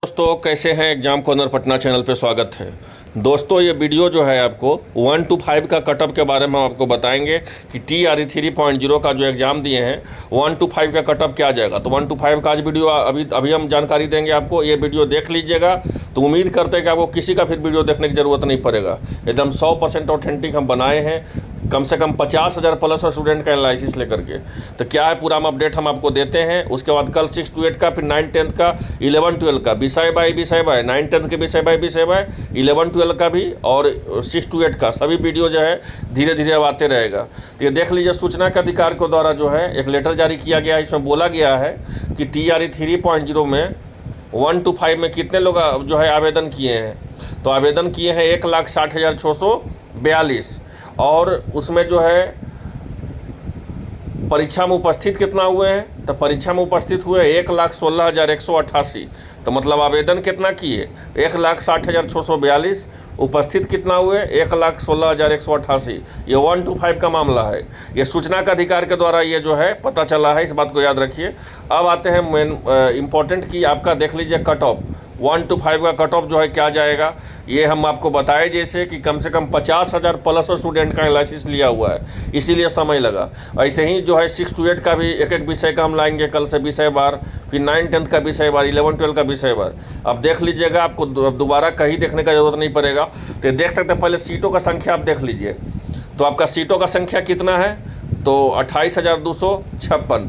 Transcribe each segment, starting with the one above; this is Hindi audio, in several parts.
दोस्तों कैसे हैं। एग्जाम कॉर्नर पटना चैनल पे स्वागत है। दोस्तों ये वीडियो जो है आपको 1 to 5 का कटअप के बारे में हम आपको बताएंगे कि TRE 3.0 का जो एग्ज़ाम दिए हैं 1 to 5 का कटअप क्या जाएगा। तो 1 to 5 का आज वीडियो अभी हम जानकारी देंगे आपको। ये वीडियो देख लीजिएगा तो उम्मीद करते हैं कि आपको किसी का फिर वीडियो देखने की ज़रूरत नहीं पड़ेगा। एकदम 100% ऑथेंटिक हम बनाए हैं, कम से कम 50,000 प्लस स्टूडेंट का एनालिसिस लेकर के। तो क्या है पूरा हम अपडेट हम आपको देते हैं। उसके बाद कल 6 to 8 का, फिर 9 10 का, 11 12 का विषय बाय 9 10 के विषय बाय 11 12 का भी, और 6 to 8 का सभी वीडियो जो है धीरे धीरे अब आते रहेगा। तो ये देख लीजिए, सूचना के अधिकार के द्वारा जो है एक लेटर जारी किया गया है। इसमें बोला गया है कि TRE 3.0 में 1 to 5 में कितने लोग जो है आवेदन किए हैं। तो आवेदन किए हैं 1,60,642, और उसमें जो है परीक्षा में उपस्थित कितना हुए हैं। तो परीक्षा में उपस्थित हुए 1,16,188। तो मतलब आवेदन कितना किए 1,60,642, उपस्थित कितना हुए 1,16,188। ये 1 to 5 का मामला है। ये सूचना का अधिकार के द्वारा ये जो है पता चला है, इस बात को याद रखिए। अब आते हैं मेन इम्पोर्टेंट की आपका देख लीजिए कट ऑफ 1 to 5 का कट ऑफ जो है क्या जाएगा। ये हम आपको बताए जैसे कि कम से कम 50,000 प्लस स्टूडेंट का एनालिसिस लिया हुआ है, इसीलिए समय लगा। ऐसे ही जो है 6 to 8 का भी एक एक विषय का हम लाएंगे कल से विषय बार, फिर 9 10 का विषय बार, 11 12 का विषय बार। अब देख लीजिएगा, आपको दोबारा कहीं देखने का जरूरत नहीं पड़ेगा। तो देख सकते हैं, पहले सीटों का संख्या आप देख लीजिए। तो आपका सीटों का संख्या कितना है, तो 28,256।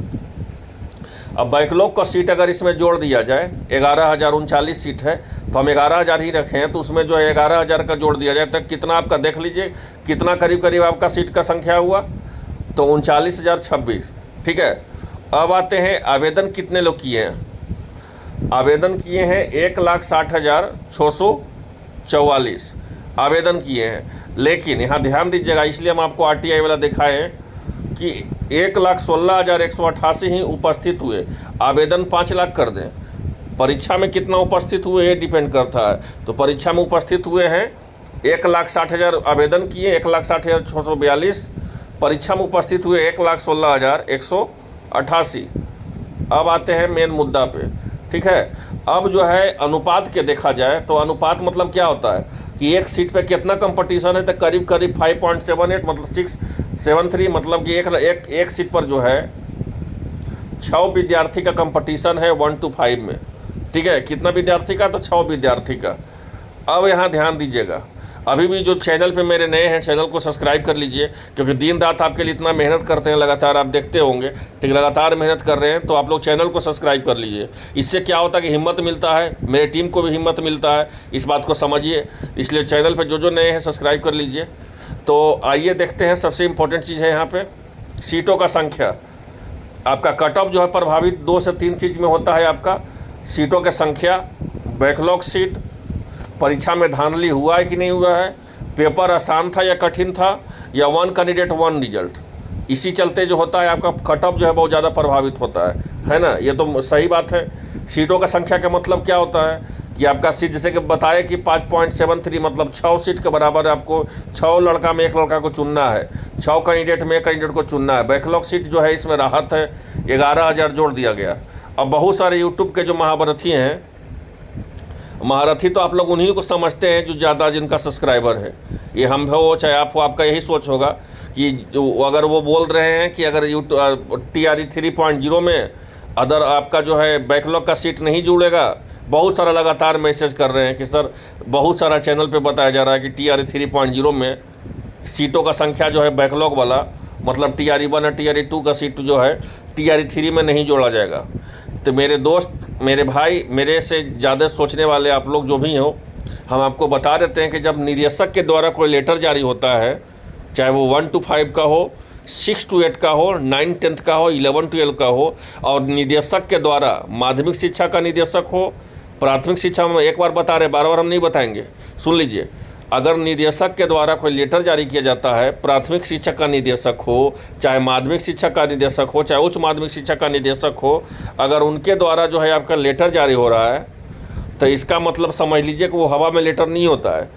अब बैकलॉग का सीट अगर इसमें जोड़ दिया जाए 11,039 सीट है, तो हम 11,000 ही रखे हैं। तो उसमें जो है 11,000 का जोड़ दिया जाए तो कितना आपका देख लीजिए, कितना करीब करीब आपका सीट का संख्या हुआ, तो 39,026। ठीक है। अब आते हैं आवेदन कितने लोग किए हैं। आवेदन किए हैं 1,60,644 आवेदन किए हैं। लेकिन यहाँ ध्यान दीजिएगा, इसलिए हम आपको RTI वाला दिखाए कि 1,16,188 ही उपस्थित हुए। आवेदन 5 लाख कर दें, परीक्षा में कितना उपस्थित हुए ये डिपेंड करता है। तो परीक्षा में उपस्थित हुए हैं 1,60,000 आवेदन किए, 1,60,642। परीक्षा में उपस्थित हुए 1,16,188। अब आते हैं मेन मुद्दा पे। ठीक है। अब जो है अनुपात के देखा जाए तो अनुपात मतलब क्या होता है कि एक सीट पे कितना कंपटीशन है। तो करीब करीब 5.78 मतलब 673, मतलब कि एक सीट पर जो है 6 विद्यार्थी का कंपटीशन है 1 to 5 में। ठीक है। कितना विद्यार्थी का, तो 6 विद्यार्थी का। अब यहाँ ध्यान दीजिएगा, अभी भी जो चैनल पे मेरे नए हैं चैनल को सब्सक्राइब कर लीजिए, क्योंकि दिन रात आपके लिए इतना मेहनत करते हैं, लगातार आप देखते होंगे। ठीक, लगातार मेहनत कर रहे हैं, तो आप लोग चैनल को सब्सक्राइब कर लीजिए। इससे क्या होता है कि हिम्मत मिलता है, मेरे टीम को भी हिम्मत मिलता है, इस बात को समझिए। इसलिए चैनल पर जो नए हैं सब्सक्राइब कर लीजिए। तो आइए देखते हैं, सबसे इम्पोर्टेंट चीज़ है यहाँ पे सीटों का संख्या। आपका कट ऑफ जो है प्रभावित 2 से 3 चीज़ में होता है। आपका सीटों की संख्या, बैकलॉग सीट, परीक्षा में धांधली हुआ है कि नहीं हुआ है, पेपर आसान था या कठिन था, या 1 कैंडिडेट 1 रिजल्ट। इसी चलते जो होता है आपका कट ऑफ जो है बहुत ज़्यादा प्रभावित होता है ना। ये तो सही बात है। सीटों का संख्या का मतलब क्या होता है कि आपका सीट, जैसे कि बताया कि 5.73 मतलब 6 सीट के बराबर आपको 6 लड़का में 1 लड़का को चुनना है, 6 कैंडिडेट में 1 कैंडिडेट को चुनना है। बैकलॉग सीट जो है इसमें राहत है, 11,000 जोड़ दिया गया। अब बहुत सारे यूट्यूब के जो महारथी हैं, महारथी तो आप लोग उन्हीं को समझते हैं जो ज़्यादा जिनका सब्सक्राइबर है। ये हम हो चाहे आप हो, आपका यही सोच होगा कि जो अगर वो बोल रहे हैं कि अगर TRE 3.0 में अदर आपका जो है बैकलॉग का सीट नहीं जुड़ेगा। बहुत सारा लगातार मैसेज कर रहे हैं कि सर, बहुत सारा चैनल पे बताया जा रहा है कि TRE 3.0 में सीटों का संख्या जो है बैकलॉग वाला, मतलब TRE 1 और TRE 2 का सीट जो है TRE 3 में नहीं जोड़ा जाएगा। तो मेरे दोस्त, मेरे भाई, मेरे से ज़्यादा सोचने वाले आप लोग जो भी हो, हम आपको बता देते हैं कि जब निदेशक के द्वारा कोई लेटर जारी होता है, चाहे वो 1 to 5 का हो, 6 to 8 का हो, 9 10 का हो, 11 12 का हो, और निदेशक के द्वारा माध्यमिक शिक्षा का निदेशक हो, प्राथमिक शिक्षा में एक बार बता रहे, बार बार हम नहीं बताएंगे, सुन लीजिए। अगर निदेशक के द्वारा कोई लेटर जारी किया जाता है, प्राथमिक शिक्षक का निदेशक हो, चाहे माध्यमिक शिक्षक का निदेशक हो, चाहे उच्च माध्यमिक शिक्षक का निदेशक हो, अगर उनके द्वारा जो है आपका लेटर जारी हो रहा है, तो इसका मतलब समझ लीजिए कि वो हवा में लेटर नहीं होता है।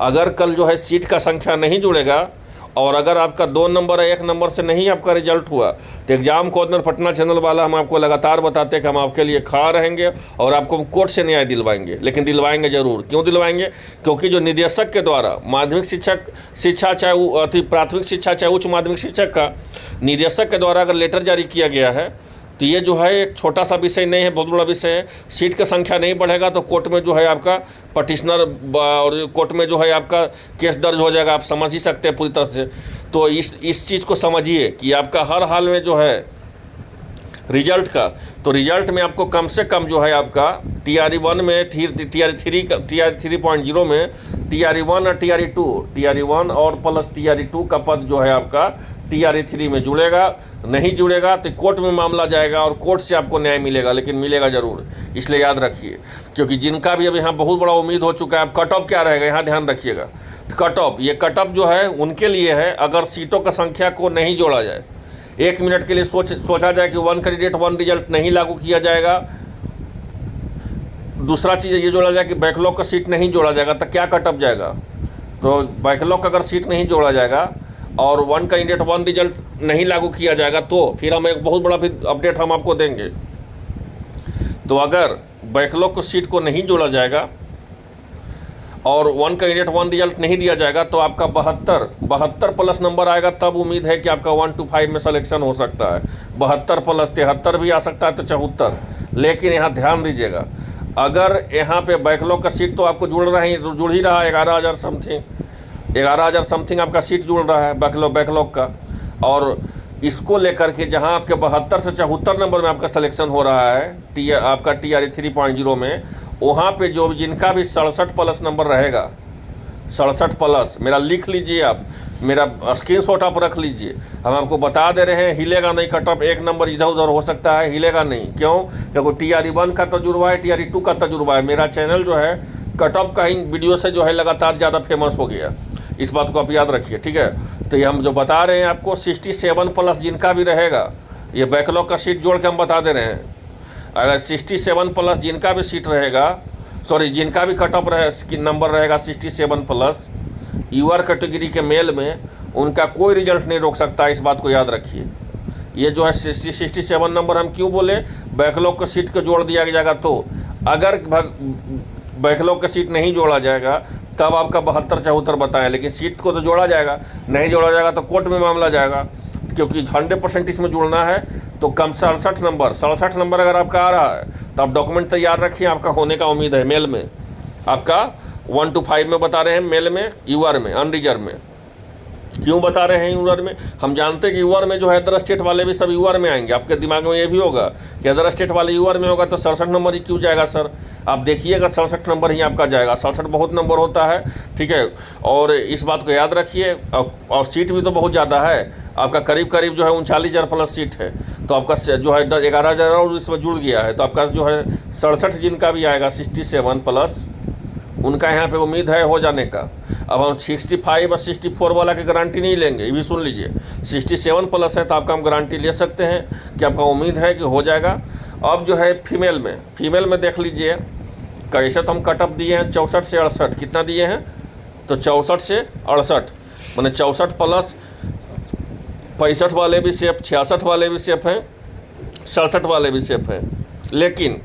अगर कल जो है सीट का संख्या नहीं जुड़ेगा और अगर आपका 2 नंबर है, 1 नंबर से नहीं आपका रिजल्ट हुआ, तो एग्जाम कोऑर्डिनेटर पटना चैनल वाला हम आपको लगातार बताते हैं कि हम आपके लिए खड़ा रहेंगे और आपको कोर्ट से न्याय दिलवाएंगे, लेकिन दिलवाएंगे जरूर। क्यों दिलवाएंगे? क्योंकि जो निदेशक के द्वारा माध्यमिक शिक्षा चाहे प्राथमिक शिक्षा चाहे उच्च माध्यमिक शिक्षक का निदेशक के द्वारा अगर लेटर जारी किया गया है, तो ये जो है एक छोटा सा विषय नहीं है, बहुत बड़ा विषय है। सीट की संख्या नहीं बढ़ेगा तो कोर्ट में जो है आपका पटिशनर और कोर्ट में जो है आपका केस दर्ज हो जाएगा। आप समझ ही सकते हैं पूरी तरह से। तो इस चीज़ को समझिए कि आपका हर हाल में जो है रिजल्ट का, तो रिजल्ट में आपको कम से कम जो है आपका TRE1 में TRE3.0 में TRE1 और TRE1 और प्लस TRE2 का पद जो है आपका TRE3 में जुड़ेगा। नहीं जुड़ेगा तो कोर्ट में मामला जाएगा और कोर्ट से आपको न्याय मिलेगा, लेकिन मिलेगा ज़रूर, इसलिए याद रखिए। क्योंकि जिनका भी अभी यहाँ बहुत बड़ा उम्मीद हो चुका है, अब कट ऑफ क्या रहेगा यहाँ ध्यान रखिएगा। कट ऑफ, ये कट ऑफ जो है उनके लिए है अगर सीटों की संख्या को नहीं जोड़ा जाए। 1 मिनट के लिए सोचा जाए कि 1 कैंडिडेट 1 रिजल्ट नहीं लागू किया जाएगा। दूसरा चीज़ ये जोड़ा जाए कि बैकलॉग का सीट नहीं जोड़ा जाएगा, तो क्या कट ऑफ जाएगा? तो बैकलॉग का अगर सीट नहीं जोड़ा जाएगा और 1 कैंडिडेट 1 रिजल्ट नहीं लागू किया जाएगा, तो फिर हम एक बहुत बड़ा फिर अपडेट हम आपको देंगे। तो अगर बैकलॉग को सीट को नहीं जोड़ा जाएगा और 1 कैंडिडेट 1 रिजल्ट नहीं दिया जाएगा, तो आपका 72 प्लस नंबर आएगा, तब उम्मीद है कि आपका 1 to 5 में सिलेक्शन हो सकता है। 72 प्लस 73 भी आ सकता है, तो 74। लेकिन यहाँ ध्यान दीजिएगा, अगर यहाँ पे बैकलॉग का सीट तो आपको जुड़ ही रहा है 11,000 समथिंग आपका सीट जुड़ रहा है बैकलॉग का। और इसको लेकर के जहां आपके 72 से 74 नंबर में आपका सिलेक्शन हो रहा है आपका TRE 3.0 में, वहाँ पे जो जिनका भी 67 प्लस नंबर रहेगा, 67 प्लस, मेरा लिख लीजिए, आप मेरा स्क्रीनशॉट आप रख लीजिए। हम आपको बता दे रहे हैं, हिलेगा नहीं कट ऑफ। 1 नंबर इधर उधर हो सकता है, हिलेगा नहीं। क्यों? क्योंकि TRE1 का तजुर्बा है, TRE2 का तजुर्बा है। मेरा चैनल जो है कट ऑफ का ही वीडियो से जो है लगातार ज़्यादा फेमस हो गया। इस बात को आप याद रखिए, ठीक है। तो ये हम जो बता रहे हैं आपको 67 प्लस जिनका भी रहेगा, ये बैकलॉग का सीट जोड़ के हम बता दे रहे हैं। अगर 67 प्लस जिनका भी सीट रहेगा, जिनका भी कट ऑफ नंबर रहेगा 67 प्लस, यूआर कैटेगरी के मेल में, उनका कोई रिजल्ट नहीं रोक सकता। इस बात को याद रखिए। ये जो है 67 नंबर हम क्यों बोले, बैकलॉग का सीट को जोड़ दिया जाएगा। तो अगर बैकलॉग का सीट नहीं जोड़ा जाएगा तब आपका 72 74 बताएं, लेकिन सीट को तो जोड़ा जाएगा। नहीं जोड़ा जाएगा तो कोर्ट में मामला जाएगा, क्योंकि 100% इसमें जुड़ना है। तो कम 67 नंबर अगर आपका आ रहा है तो आप डॉक्यूमेंट तैयार रखिए, आपका होने का उम्मीद है। मेल में आपका 1 to 5 में बता रहे हैं, मेल में, यूआर में, अनरिजर्व में। क्यों बता रहे हैं यूआर में? हम जानते हैं कि यूआर में जो है अदर स्टेट वाले भी सब यूआर में आएंगे। आपके दिमाग में ये भी होगा कि अदर स्टेट वाले यूआर में होगा तो 67 नंबर ही क्यों जाएगा सर? आप देखिएगा 67 नंबर ही आपका जाएगा। 67 बहुत नंबर होता है, ठीक है। और इस बात को याद रखिए। और सीट भी तो बहुत ज़्यादा है, आपका करीब जो है 39,000 प्लस सीट है। तो आपका जो है 11,000 और इसमें जुड़ गया है, तो आपका जो है 67 जिनका भी आएगा 67 प्लस, उनका यहाँ पे उम्मीद है हो जाने का। अब हम 65 और 64 वाला की गारंटी नहीं लेंगे, ये भी सुन लीजिए। 67 प्लस है तो आपका हम गारंटी ले सकते हैं कि आपका उम्मीद है कि हो जाएगा। अब जो है फीमेल में देख लीजिए कैसे। तो हम कटअप दिए हैं 64 से 68। कितना दिए हैं? तो 64 से 68, मैंने 64 प्लस 65 वाले भी सेफ, 66 वाले भी सेफ हैं, 67 वाले भी सेफ हैं। लेकिन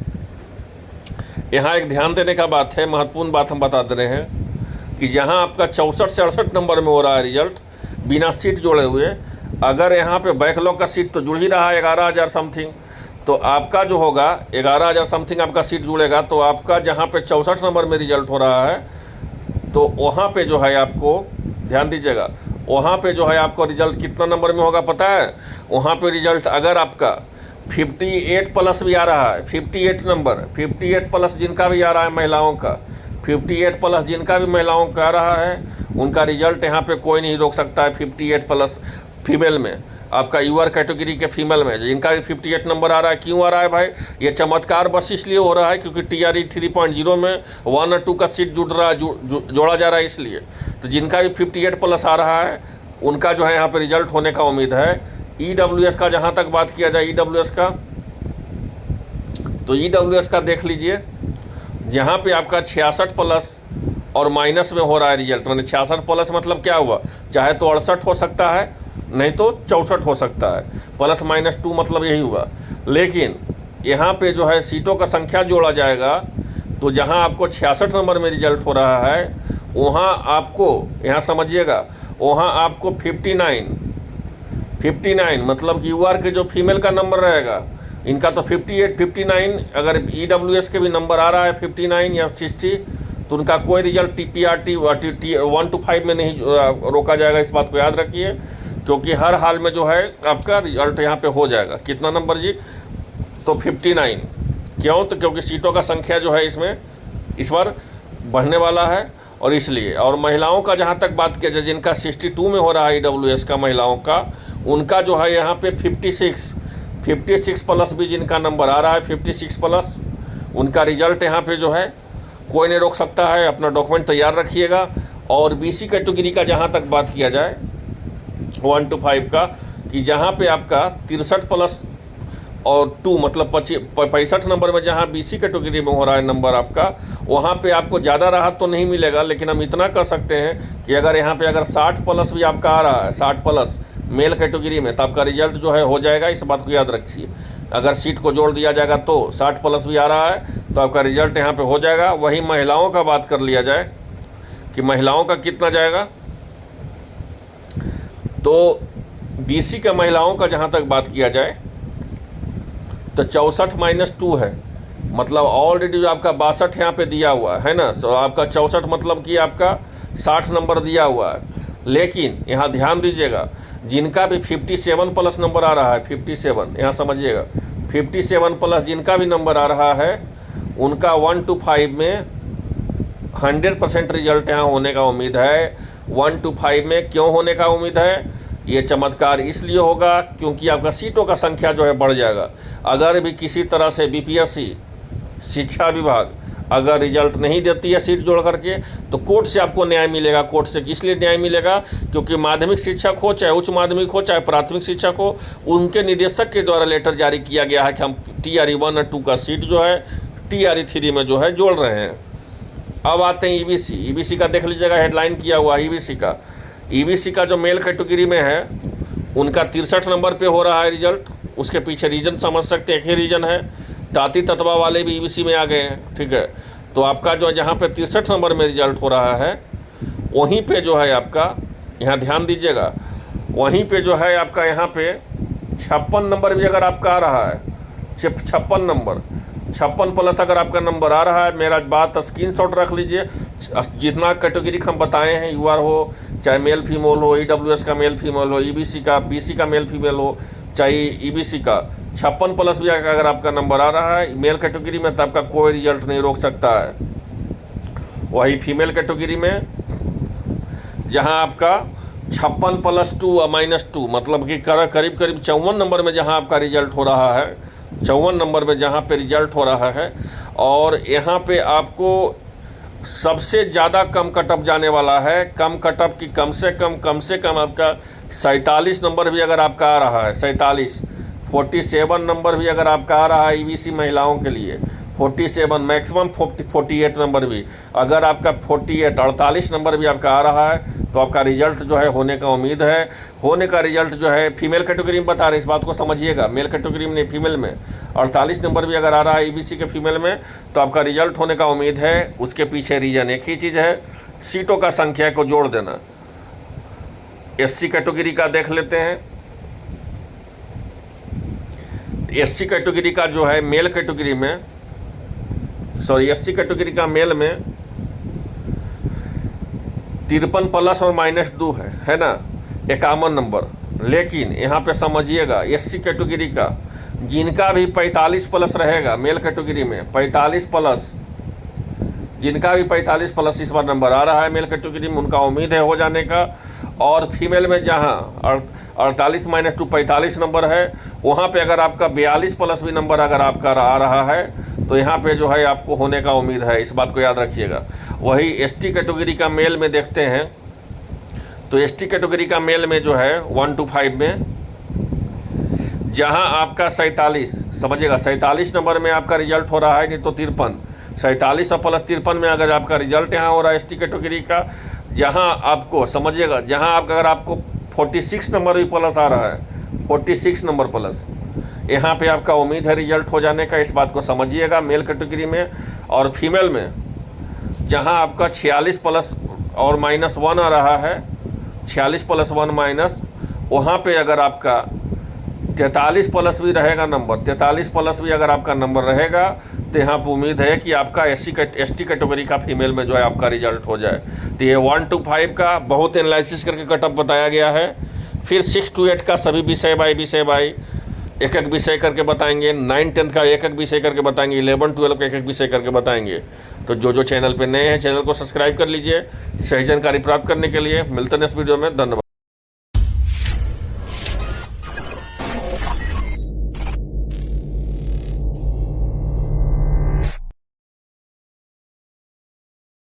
यहाँ एक ध्यान देने का बात है, महत्वपूर्ण बात हम बता दे रहे हैं कि जहाँ आपका 64 से 68 नंबर में हो रहा है रिजल्ट बिना सीट जोड़े हुए, अगर यहाँ पे बैकलॉग का सीट तो जुड़ ही रहा है 11,000 समथिंग, तो आपका जो होगा 11,000 समथिंग आपका सीट जुड़ेगा। तो आपका जहाँ पे 64 नंबर में रिजल्ट हो रहा है, तो वहाँ पे जो है आपको ध्यान दीजिएगा, वहाँ पे जो है आपको रिजल्ट कितना नंबर में होगा पता है? वहाँ पे रिजल्ट अगर आपका 58 प्लस भी आ रहा है, 58 नंबर, 58 प्लस जिनका भी आ रहा है महिलाओं का, 58 प्लस जिनका भी महिलाओं का आ रहा है, उनका रिजल्ट यहाँ पे कोई नहीं रोक सकता है। 58 प्लस फीमेल में, आपका यूआर कैटेगरी के फीमेल में जिनका भी 58 नंबर आ रहा है। क्यों आ रहा है भाई? ये चमत्कार बस इसलिए हो रहा है क्योंकि TRE 3.0 में 1 और 2 का सीट जुड़ रहा है, जोड़ा जा रहा है इसलिए। तो जिनका भी 58 प्लस आ रहा है उनका जो है यहाँ पे रिजल्ट होने का उम्मीद है। EWS का जहाँ तक बात किया जाए, EWS का, तो EWS का देख लीजिए, जहाँ पे आपका 66 प्लस और माइनस में हो रहा है रिजल्ट, मैंने 66 प्लस मतलब क्या हुआ, चाहे तो 68 हो सकता है, नहीं तो 64 हो सकता है, प्लस माइनस 2 मतलब यही हुआ। लेकिन यहाँ पे जो है सीटों का संख्या जोड़ा जाएगा, तो जहाँ आपको 66 नंबर में रिजल्ट हो रहा है, वहाँ आपको, यहाँ समझिएगा, वहाँ आपको 59 मतलब कि यूआर के जो फीमेल का नंबर रहेगा, इनका तो 58 59, अगर ईडब्ल्यूएस के भी नंबर आ रहा है 59 या 60, तो उनका कोई रिजल्ट टीपीआरटी 1 to 5 में नहीं रोका जाएगा। इस बात को याद रखिए, क्योंकि हर हाल में जो है आपका रिजल्ट यहाँ पे हो जाएगा। कितना नंबर जी, तो 59। क्यों, तो क्योंकि सीटों का संख्या जो है इसमें इस बार बढ़ने वाला है, और इसलिए। और महिलाओं का जहाँ तक बात किया जाए, जिनका 62 में हो रहा है ईडब्ल्यूएस का महिलाओं का, उनका जो है यहाँ पे 56 प्लस भी जिनका नंबर आ रहा है 56 प्लस, उनका रिजल्ट यहाँ पे जो है कोई नहीं रोक सकता है। अपना डॉक्यूमेंट तैयार रखिएगा। और बीसी कैटेगरी का जहाँ तक बात किया जाए 1 to 5 का, कि जहाँ पे आपका 63 प्लस और 2 मतलब 65 नंबर में जहाँ बीसी कैटेगरी में हो रहा है नंबर आपका, वहाँ पे आपको ज़्यादा राहत तो नहीं मिलेगा, लेकिन हम इतना कर सकते हैं कि अगर यहाँ पे अगर 60 प्लस भी आपका आ रहा है, 60 प्लस मेल कैटेगरी में, तो आपका रिजल्ट जो है हो जाएगा। इस बात को याद रखिए। अगर सीट को जोड़ दिया जाएगा तो 60 प्लस भी आ रहा है तो आपका रिजल्ट यहाँ पे हो जाएगा। वही महिलाओं का बात कर लिया जाए कि महिलाओं का कितना जाएगा, तो बीसी का महिलाओं का जहाँ तक बात किया जाए तो 64 - 2 है, मतलब ऑलरेडी जो आपका 62 यहाँ पे दिया हुआ है ना, तो आपका 64 मतलब कि आपका 60 नंबर दिया हुआ है। लेकिन यहाँ ध्यान दीजिएगा, जिनका भी 57 प्लस नंबर आ रहा है, 57 यहाँ समझिएगा, 57 प्लस जिनका भी नंबर आ रहा है, उनका 1 to 5 में 100% रिजल्ट यहाँ होने का उम्मीद है। 1 to 5 में क्यों होने का उम्मीद है, ये चमत्कार इसलिए होगा क्योंकि आपका सीटों का संख्या जो है बढ़ जाएगा। अगर भी किसी तरह से बीपीएससी शिक्षा विभाग अगर रिजल्ट नहीं देती है सीट जोड़ करके, तो कोर्ट से आपको न्याय मिलेगा। कोर्ट से इसलिए न्याय मिलेगा क्योंकि माध्यमिक शिक्षक हो, चाहे उच्च माध्यमिक हो, चाहे प्राथमिक शिक्षक हो, उनके निदेशक के द्वारा लेटर जारी किया गया है कि हम TRE 1 और 2 का सीट जो है TRE 3 में जो है जोड़ रहे हैं। अब आते हैं ईबीसी का देख लीजिएगा, हेडलाइन किया हुआ है ईबीसी का जो मेल कैटेगरी में है, उनका 63 नंबर पे हो रहा है रिजल्ट। उसके पीछे रीजन समझ सकते हैं, एक ही रीजन है, ताती तत्वा वाले भी ईबीसी में आ गए हैं, ठीक है। तो आपका जो जहाँ पे 63 नंबर में रिजल्ट हो रहा है, वहीं पे जो है आपका, यहाँ ध्यान दीजिएगा, वहीं पे जो है आपका यहाँ पे 56 नंबर भी अगर आपका आ रहा है, 56 प्लस अगर आपका नंबर आ रहा है, मेरा बात स्क्रीनशॉट रख लीजिए। जितना कैटेगरी हम बताए हैं, यूआर हो, चाहे मेल फीमेल हो, ईडब्ल्यूएस का मेल फीमेल हो, ईबीसी का बीसी का मेल फीमेल हो, चाहे ईबीसी का 56 प्लस भी अगर आपका नंबर आ रहा है मेल कैटेगरी में, तो आपका कोई रिजल्ट नहीं रोक सकता है। वही फीमेल कैटेगरी में जहां आपका 56 + 2 और -2 मतलब कि करीब 54 नंबर में जहां आपका रिजल्ट हो रहा है, 54 नंबर में जहां पे रिजल्ट हो रहा है, और यहाँ पे आपको सबसे ज़्यादा कम कटअप जाने वाला है। कम कटअप की कम से कम आपका 47 नंबर भी अगर आपका आ रहा है, 47 नंबर भी अगर आपका आ रहा है ईबीसी महिलाओं के लिए, 47 मैक्सिमम 48 नंबर भी अगर आपका 48 नंबर भी आपका आ रहा है, तो आपका रिजल्ट जो है होने का उम्मीद है। होने का रिजल्ट जो है फीमेल कैटेगरी में बता रहे, इस बात को समझिएगा, मेल कैटेगरी में नहीं, फीमेल में 48 नंबर भी अगर आ रहा है ईबीसी के फीमेल में, तो आपका रिजल्ट होने का उम्मीद है। उसके पीछे रीजन एक ही चीज़ है, सीटों का संख्या को जोड़ देना। एससी कैटेगरी का देख लेते हैं। एससी कैटेगरी का जो है मेल कैटेगरी में, एससी कैटेगरी का मेल में 53 प्लस और -2 है ना, 51 नंबर। लेकिन यहाँ पे समझिएगा, एससी कैटेगरी का जिनका भी 45 प्लस रहेगा मेल कैटेगरी में, 45 प्लस, जिनका भी 45 प्लस इस बार नंबर आ रहा है मेल कैटेगरी में, उनका उम्मीद है हो जाने का। और फीमेल में जहाँ 48 - 2 45 नंबर है, वहाँ पे अगर आपका 42 प्लस भी नंबर अगर आपका आ रहा है, तो यहाँ पे जो है आपको होने का उम्मीद है। इस बात को याद रखिएगा। वही एसटी कैटेगरी का मेल में देखते हैं, तो एसटी कैटेगरी का मेल में जो है 1 to 5 में जहाँ आपका 47, समझिएगा 47 नंबर में आपका रिजल्ट हो रहा है, नहीं तो 53, 47 और प्लस 53 में अगर आपका रिजल्ट यहाँ हो रहा है एसटी कैटेगरी का, जहाँ आपको समझिएगा, जहाँ आप अगर आपको 46 नंबर भी प्लस आ रहा है, 46 नंबर प्लस, यहाँ पे आपका उम्मीद है रिजल्ट हो जाने का। इस बात को समझिएगा मेल कैटेगरी में। और फीमेल में जहाँ आपका 46 प्लस और -1 आ रहा है, 46 + 1 माइनस, वहाँ पे अगर आपका 43 प्लस भी रहेगा नंबर, 43 प्लस भी अगर आपका नंबर रहेगा, तो यहाँ पर उम्मीद है कि आपका एसटी कैटेगरी का फीमेल में जो है आपका रिजल्ट हो जाए। तो ये 1 to 5 का बहुत एनालिसिस करके कटअप बताया गया है। फिर 6 to 8 का सभी विषय बाई एक एक विषय करके बताएंगे। 9-10 का एक एक विषय करके बताएंगे। 11-12 का एक एक विषय करके बताएंगे। तो जो चैनल पे नए हैं, चैनल को सब्सक्राइब कर लीजिए। सही जानकारी प्राप्त करने के लिए मिलते हैं इस वीडियो में। धन्यवाद।